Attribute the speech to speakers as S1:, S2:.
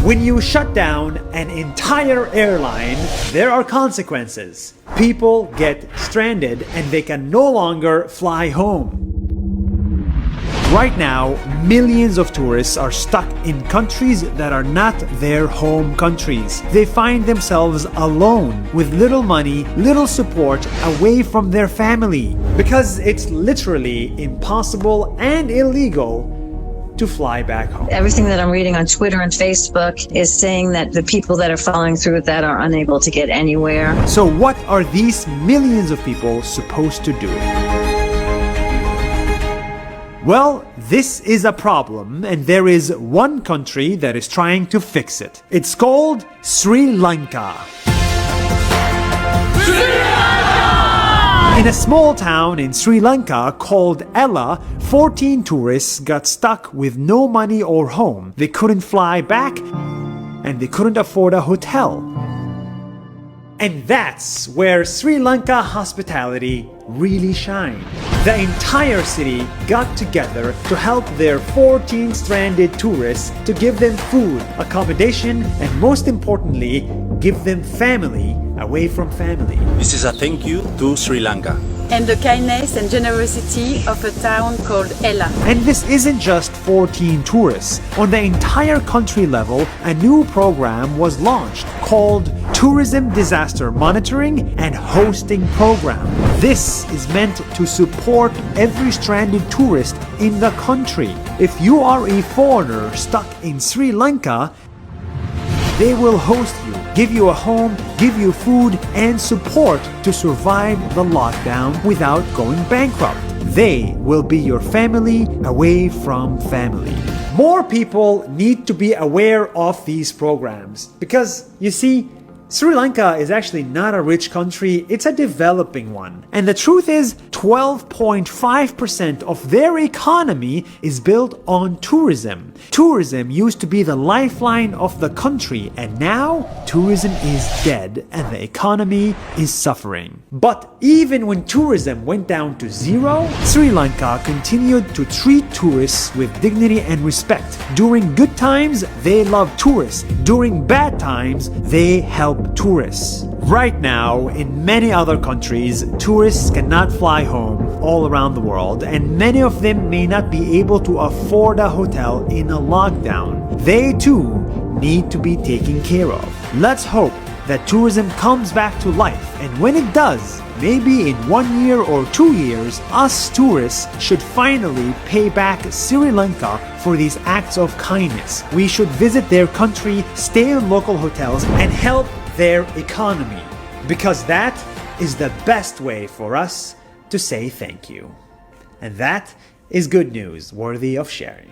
S1: When you shut down an entire airline, there are consequences. People get stranded and they can no longer fly home. Right now, millions of tourists are stuck in countries that are not their home countries. They find themselves alone with little money, little support, away from their family. Because it's literally impossible and illegal to fly back home.
S2: Everything that I'm reading on Twitter and Facebook is saying that the people that are following through with that are unable to get anywhere.
S1: So what are these millions of people supposed to do? Well, this is a problem, and there is one country that is trying to fix it. It's called Sri Lanka. In a small town in Sri Lanka called Ella, 14 tourists got stuck with no money or home. They couldn't fly back, and they couldn't afford a hotel. And that's where Sri Lanka Hospitality really shined. The entire city got together to help their 14 stranded tourists, to give them food, accommodation, and most importantly, give them family away from family.
S3: This is a thank you to Sri Lanka
S4: and the kindness and generosity of a town called Ella.
S1: And this isn't just 14 tourists. On the entire country level, a new program was launched called Tourism Disaster Monitoring and Hosting Program. This is meant to support every stranded tourist in the country. If you are a foreigner stuck in Sri Lanka, they will host you, give you a home, give you food and support to survive the lockdown without going bankrupt. They will be your family away from family. More people need to be aware of these programs because, you see, Sri Lanka is actually not a rich country, it's a developing one. And the truth is, 12.5% of their economy is built on tourism. Tourism used to be the lifeline of the country, and now tourism is dead and the economy is suffering. But even when tourism went down to zero, Sri Lanka continued to treat tourists with dignity and respect. During good times, they love tourists. During bad times, they help tourists. Right now, in many other countries, tourists cannot fly home all around the world, and many of them may not be able to afford a hotel in a lockdown. They too need to be taken care of. Let's hope that tourism comes back to life, and when it does, maybe in 1 year or 2 years, us tourists should finally pay back Sri Lanka for these acts of kindness. We should visit their country, stay in local hotels, and help their economy, because that is the best way for us to say thank you. And that is good news worthy of sharing.